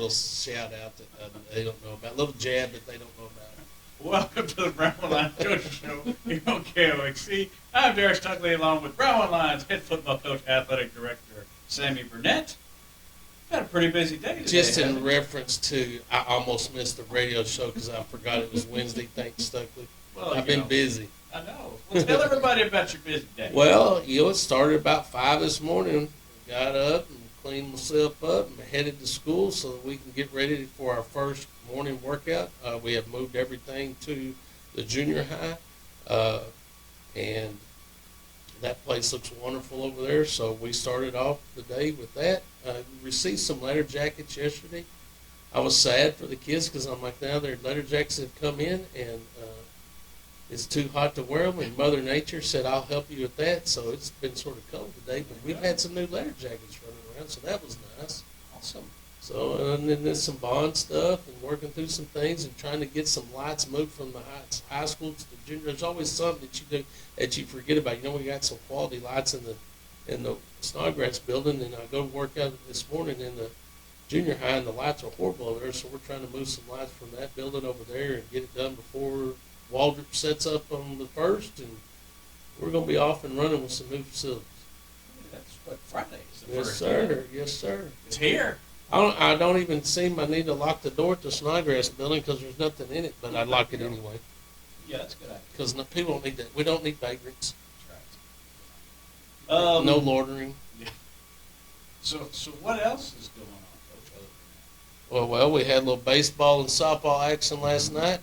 little shout out that they don't know about, a little jab that they don't know about. Welcome to the Brownwood Lions Coach Show here on KOXC. I'm Darius Tuckley along with Brownwood Lions head football coach, athletic director Sammy Burnett. Got a pretty busy day today. Just in reference to, I almost missed the radio show because I forgot it was Wednesday. Thanks, Stuckley. Well, I've been busy. I know. Well, tell everybody about your busy day. Well, it started about 5 this morning. Got up and cleaned myself up and headed to school so that we can get ready for our first morning workout. We have moved everything to the junior high, and that place looks wonderful over there. So we started off the day with that. Received some letter jackets yesterday. I was sad for the kids because I'm like, now their letter jackets have come in, and it's too hot to wear them, and Mother Nature said, I'll help you with that. So it's been sort of cold today, but we've had some new letter jackets running around, so that was nice. Awesome. So, and then there's some bond stuff and working through some things and trying to get some lights moved from the high school to the junior. There's always something that you do that you forget about. You know, we got some quality lights in the Snodgrass building, and I go to work out this morning in the junior high, and the lights are horrible over there, so we're trying to move some lights from that building over there and get it done before Waldrop sets up on the 1st, and we're going to be off and running with some new facilities. That's what Friday is the Yes, first. sir. Yes, sir. It's here. I don't even seem I need to lock the door at the Snodgrass building because there's nothing in it, but I'd lock it anyway. Yeah, that's a good idea. Because people don't need that. We don't need vagrants. That's right. No loitering. Yeah. So what else is going on, Coach? Other than Well, we had a little baseball and softball action last night.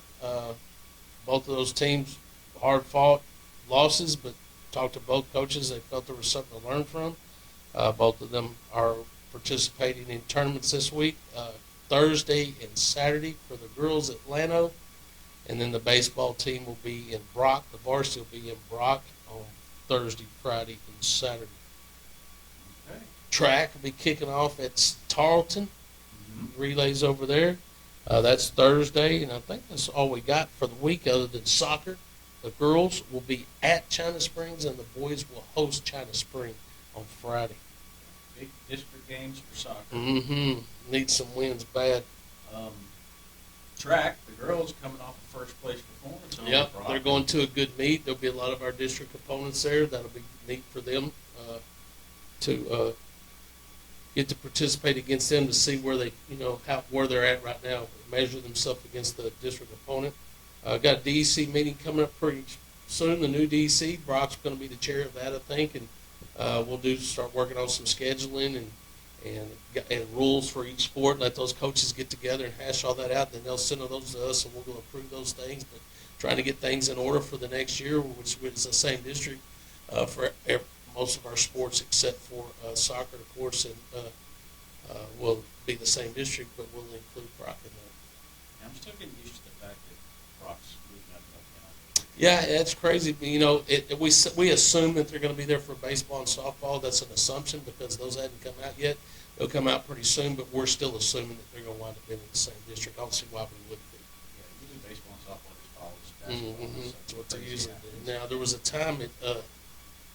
Both of those teams hard-fought losses, but talked to both coaches. They felt there was something to learn from. Both of them are participating in tournaments this week, Thursday and Saturday for the girls at Llano, and then the baseball team will be in Brock. The varsity will be in Brock on Thursday, Friday, and Saturday. Okay. Track will be kicking off at Tarleton. Relays over there. That's Thursday, and I think that's all we got for the week other than soccer. The girls will be at China Springs, and the boys will host China Spring on Friday. Big district games for soccer. Need some wins bad. Track, the girls coming off a first place performance. Yep, they're going to a good meet. There'll be a lot of our district opponents there. That'll be neat for them to get to participate against them to see where they, where they're at right now, measure themselves against the district opponent. Got a DEC meeting coming up pretty soon. The new DEC, Brock's going to be the chair of that, I think, and we'll start working on some scheduling and rules for each sport. Let those coaches get together and hash all that out. Then they'll send those to us, and we'll go approve those things. But trying to get things in order for the next year, which is the same district for most of our sports except for soccer, of course, and will be the same district, but we'll include Brock in that. I'm still getting used to the fact that Brock's moving up and down. Yeah, that's crazy. We assume that they're going to be there for baseball and softball. That's an assumption because those hadn't come out yet. They'll come out pretty soon, but we're still assuming that they're going to wind up being in the same district. I don't see why we wouldn't be. Yeah, usually baseball and softball just follows basketball. That's what they usually do. Now, there was a time at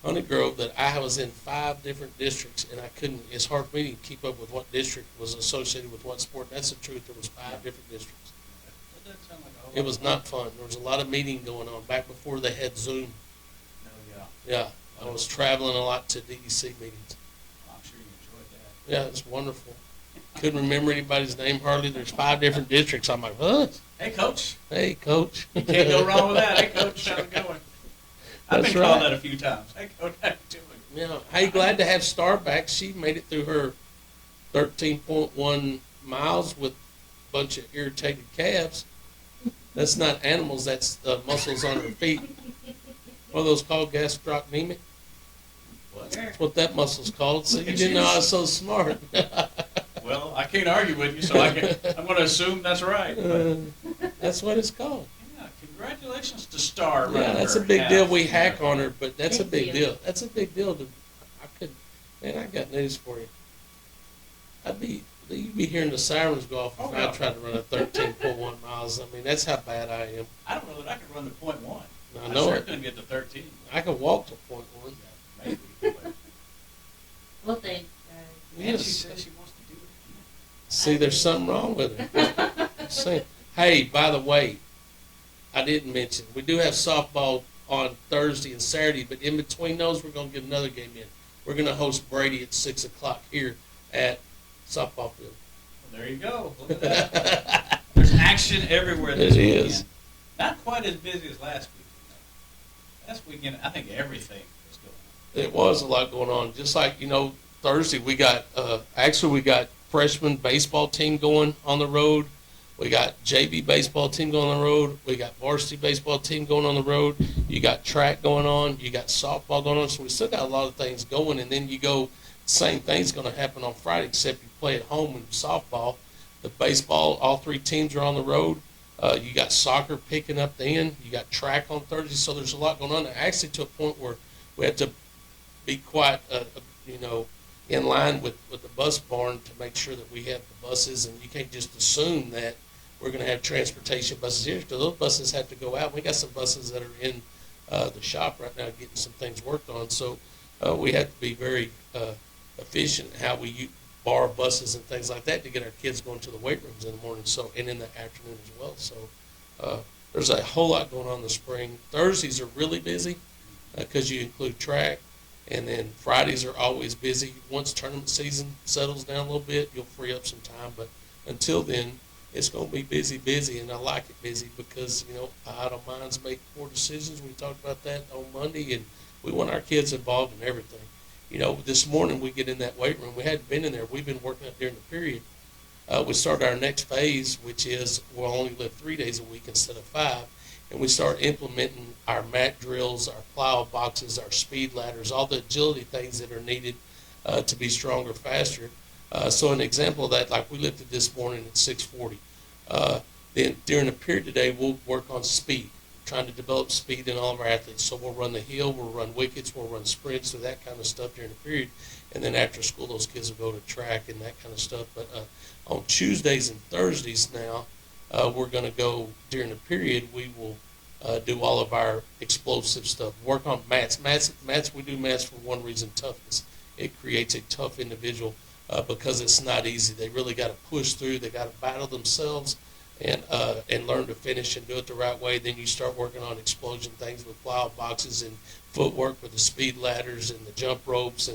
Honey Grove that I was in 5 different districts, and it's hard for me to keep up with what district was associated with what sport. That's the truth. There was 5 different districts. That doesn't sound like a whole It lot was of not fun. There was a lot of meeting going on back before they had Zoom. No, yeah. Yeah, I was traveling a lot to DEC meetings. I'm sure you enjoyed that. Yeah, it's wonderful. Couldn't remember anybody's name hardly. There's 5 different districts. I'm like, what? Hey, Coach. Hey, Coach. You can't go wrong with that. Hey, Coach, how's it going? I've That's been called right. that a few times. Hey, Coach, how you doing? Yeah. Hey, glad to have Star back. She made it through her 13.1 miles with a bunch of irritated calves. That's not animals. That's muscles on her feet. What are those called? Gastrocnemic? What? That's what that muscle's called. So you didn't know I was so smart. Well, I can't argue with you, so I'm going to assume that's right. That's what it's called. Yeah, congratulations to Star. Yeah, that's a big deal. We hack on her, but that's a big deal. That's a big deal. I got news for you. You'd be hearing the sirens go off if I tried to run a 13.1 miles. I mean, that's how bad I am. I don't know that I could run the .1. I know sure it. couldn't get to 13. I could walk to .1. Yeah, maybe. But Well, thanks, guys. and she says she wants to do it again. See, there's something wrong with it. See, hey, by the way, I didn't mention, we do have softball on Thursday and Saturday, but in between those, we're going to get another game in. We're going to host Brady at 6 o'clock here at softball field. Well, there you go. Look at that. There's action everywhere this weekend. Is. Not quite as busy as last weekend. Last weekend, I think everything was going on. It was a lot going on. Just like, Thursday we got, we got freshman baseball team going on the road. We got JV baseball team going on the road. We got varsity baseball team going on the road. You got track going on. You got softball going on. So we still got a lot of things going. And then you go, same thing's going to happen on Friday, except you play at home in softball. The baseball, all three teams are on the road. You got soccer picking up then. You got track on Thursday. So there's a lot going on. Actually, to a point where we had to be quite, in line with the bus barn to make sure that we have the buses. And you can't just assume that we're going to have transportation buses here, because those buses have to go out. We got some buses that are in the shop right now getting some things worked on. So we have to be very efficient in how we borrow buses and things like that to get our kids going to the weight rooms in the morning, and in the afternoon as well. So there's a whole lot going on in the spring. Thursdays are really busy because you include track, and then Fridays are always busy. Once tournament season settles down a little bit, you'll free up some time. But until then, it's going to be busy, and I like it busy because, idle minds make poor decisions. We talked about that on Monday, and we want our kids involved in everything. This morning we get in that weight room. We hadn't been in there. We've been working out during the period. We start our next phase, which is we'll only live 3 days a week instead of 5, and we start implementing our mat drills, our plyo boxes, our speed ladders, all the agility things that are needed to be stronger, faster. So an example of that, like we lifted this morning at 640. Then during the period today, we'll work on speed, trying to develop speed in all of our athletes. So we'll run the hill, we'll run wickets, we'll run sprints, or that kind of stuff during the period. And then after school, those kids will go to track and that kind of stuff. But on Tuesdays and Thursdays now, we're going to go during the period. We will do all of our explosive stuff. Work on mats. We do mats for one reason: toughness. It creates a tough individual because it's not easy. They really got to push through. They got to battle themselves and learn to finish and do it the right way. Then you start working on explosion things with plyo boxes and footwork with the speed ladders and the jump ropes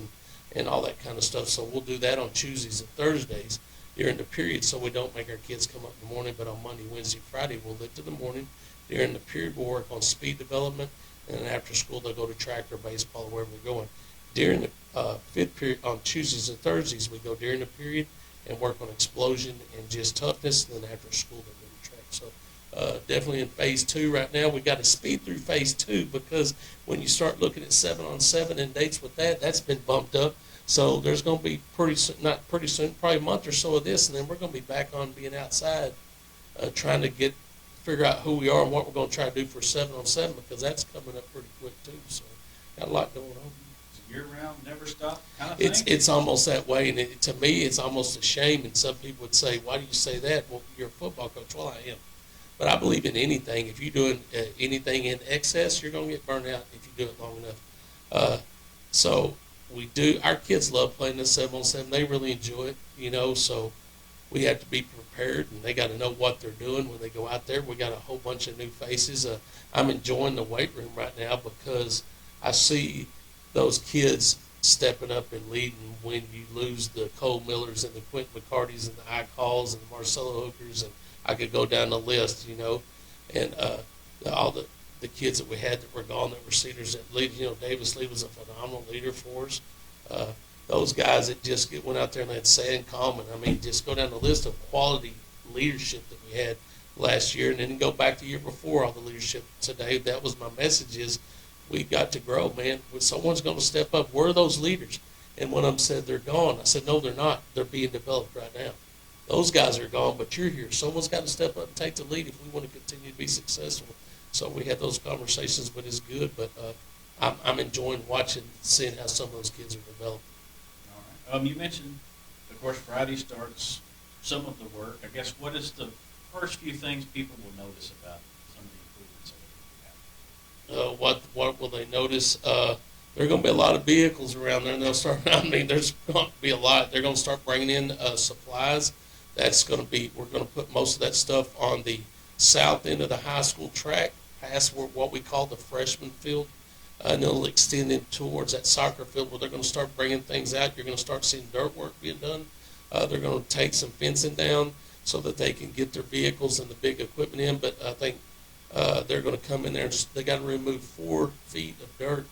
and all that kind of stuff. So we'll do that on Tuesdays and Thursdays during the period, so we don't make our kids come up in the morning. But on Monday, Wednesday, Friday, we'll lift in the morning. During the period, we'll work on speed development, and then after school, they'll go to track or baseball or wherever they're going. During the fifth period, on Tuesdays and Thursdays, we go during the period and work on explosion and just toughness, and then after school, they go to track. So definitely in phase 2 right now. We got to speed through phase 2 because when you start looking at 7-on-7 and dates with that, that's been bumped up. So there's going to be not pretty soon, probably a month or so of this, and then we're going to be back on being outside trying to figure out who we are and what we're going to try to do for 7-on-7 because that's coming up pretty quick too. So got a lot going on. Year-round, never stop kind of thing? It's almost that way, and to me, it's almost a shame. And some people would say, "Why do you say that?" Well, you're a football coach. Well, I am, but I believe in anything. If you're doing anything in excess, you're going to get burned out if you do it long enough. So we do. Our kids love playing this 7-on-7. They really enjoy it, So we have to be prepared, and they got to know what they're doing when they go out there. We got a whole bunch of new faces. I'm enjoying the weight room right now because I see those kids stepping up and leading when you lose the Cole Millers and the Quentin McCartys and the Icalls and the Marcelo Hookers, and I could go down the list, and all the kids that we had that were gone that were seniors that lead. Davis Lee was a phenomenal leader for us. Those guys that just went out there and had Sam Coleman. I mean, just go down the list of quality leadership that we had last year, and then go back the year before all the leadership today. That was my message is, we got to grow, man. When someone's going to step up, where are those leaders? And one of them said, they're gone. I said, no, they're not. They're being developed right now. Those guys are gone, but you're here. Someone's got to step up and take the lead if we want to continue to be successful. So we had those conversations, but it's good. But I'm enjoying seeing how some of those kids are developing. All right. You mentioned, of course, Friday starts some of the work. I guess what is the first few things people will notice about some of the improvements that what will they notice? There are going to be a lot of vehicles around there, and they'll start. I mean, there's going to be a lot. They're going to start bringing in supplies we're going to put most of that stuff on the south end of the high school track, past what we call the freshman field. And it'll extend in towards that soccer field where they're going to start bringing things out. You're going to start seeing dirt work being done. They're going to take some fencing down so that they can get their vehicles and the big equipment in. But I think they're going to come in there and they got to remove 4 feet of dirt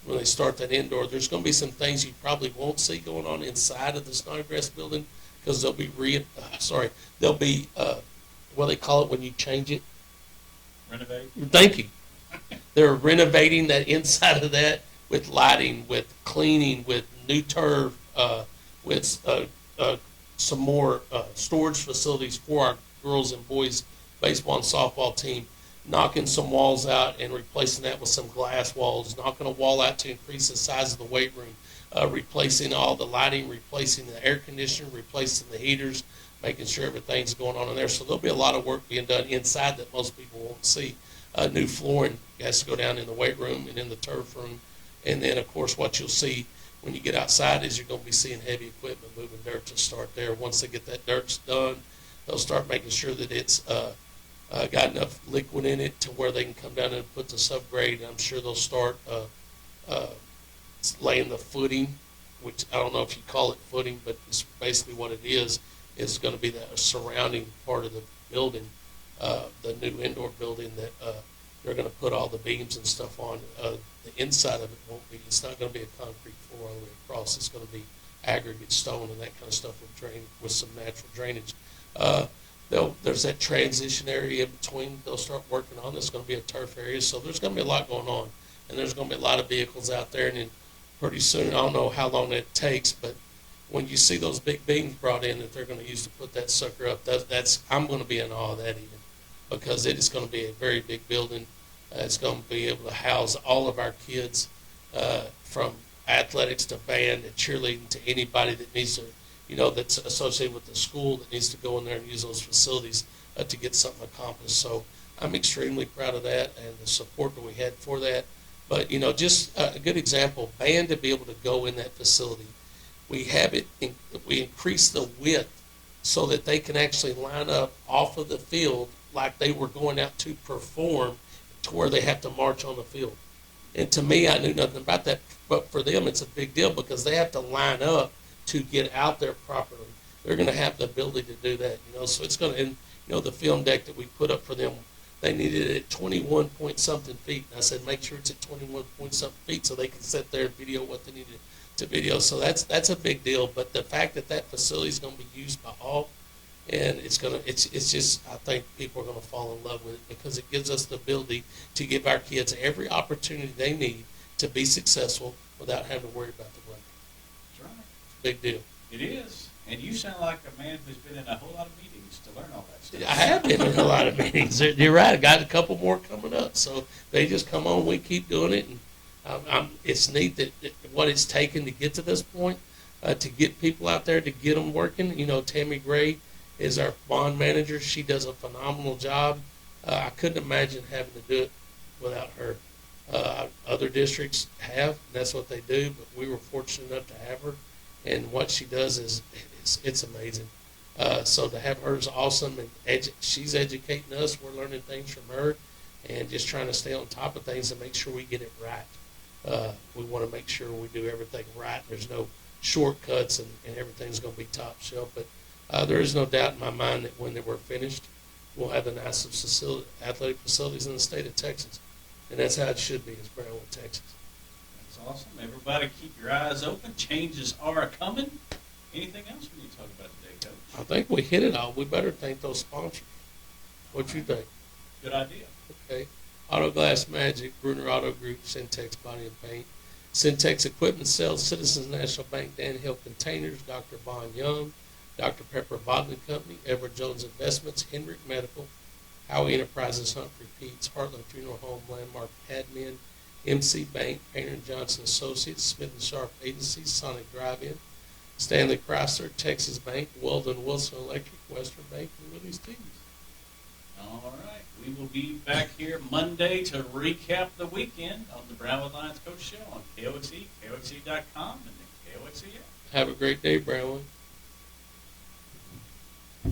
when they start that indoor. There's going to be some things you probably won't see going on inside of the Snodgrass building because they'll be what they call it when you change it. Renovate. Thank you. They're renovating that inside of that with lighting, with cleaning, with new turf, with some more storage facilities for our girls and boys baseball and softball team, knocking some walls out and replacing that with some glass walls, knocking a wall out to increase the size of the weight room, replacing all the lighting, replacing the air conditioner, replacing the heaters, making sure everything's going on in there. So there'll be a lot of work being done inside that most people won't see. New flooring has to go down in the weight room and in the turf room. And then, of course, what you'll see when you get outside is you're going to be seeing heavy equipment moving dirt to start there. Once they get that dirt done, they'll start making sure that it's got enough liquid in it to where they can come down and put the subgrade. I'm sure they'll start laying the footing, which I don't know if you call it footing, but it's basically what it is going to be the surrounding part of the building, the new indoor building that they're going to put all the beams and stuff on. The inside of it won't be, it's not going to be a concrete floor all the way across. It's going to be aggregate stone and that kind of stuff with drain, with some natural drainage. There's that transition area in between they'll start working on. There's going to be a turf area, so there's going to be a lot going on. And there's going to be a lot of vehicles out there, and then pretty soon, I don't know how long it takes, but when you see those big beams brought in that they're going to use to put that sucker up, I'm going to be in awe of that even, because it is going to be a very big building. It's going to be able to house all of our kids, from athletics to band to cheerleading to anybody that needs to, that's associated with the school that needs to go in there and use those facilities to get something accomplished. So I'm extremely proud of that and the support that we had for that. But, just a good example, band to be able to go in that facility. We increase the width so that they can actually line up off of the field like they were going out to perform to where they have to march on the field. And to me, I knew nothing about that, but for them it's a big deal because they have to line up to get out there properly. They're going to have the ability to do that, so it's going to, and, the film deck that we put up for them, they needed it at 21 point something feet. And I said, make sure it's at 21 point something feet so they can sit there and video what they needed to video. So that's a big deal. But the fact that that facility is going to be used by all, and it's just, I think people are going to fall in love with it because it gives us the ability to give our kids every opportunity they need to be successful without having to worry about the weather. That's right. Big deal. It is. And you sound like a man who's been in a whole lot of meetings to learn all that stuff. I have been in a lot of meetings. You're right. I got a couple more coming up. So they just come on. We keep doing it. And it's neat that what it's taken to get to this point, to get people out there, to get them working. Tammy Gray is our bond manager. She does a phenomenal job. I couldn't imagine having to do it without her. Other districts have. That's what they do. But we were fortunate enough to have her. And what she does it's amazing. So to have her is awesome, and she's educating us. We're learning things from her, and just trying to stay on top of things and make sure we get it right. We want to make sure we do everything right. There's no shortcuts, and everything's going to be top shelf. But there is no doubt in my mind that when we're finished, we'll have the nicest athletic facilities in the state of Texas, and that's how it should be. Is Brownwood, Texas. That's awesome. Everybody keep your eyes open. Changes are coming. Anything else we need to talk about today, Coach? I think we hit it all. We better thank those sponsors. What you think? Good idea. Okay. Auto Glass Magic, Bruner Auto Group, Syntex Body and Paint, Syntex Equipment Sales, Citizens National Bank, Dan Hill Containers, Dr. Bond Young, Dr. Pepper Bottling Company, Edward Jones Investments, Hendrick Medical, Howie Enterprises, Humphrey Pete's, Heartland Funeral Home, Landmark Admin, MC Bank, Painter & Johnson Associates, Smith & Sharp Agencies, Sonic Drive-In, Stanley Chrysler, Texas Bank, Weldon Wilson Electric, Western Bank, and Willie's Teas. All right. We will be back here Monday to recap the weekend on the Brownwood Lions Coach Show on KOXE, KOXE.com, and the KOXE app. Have a great day, Brownwood.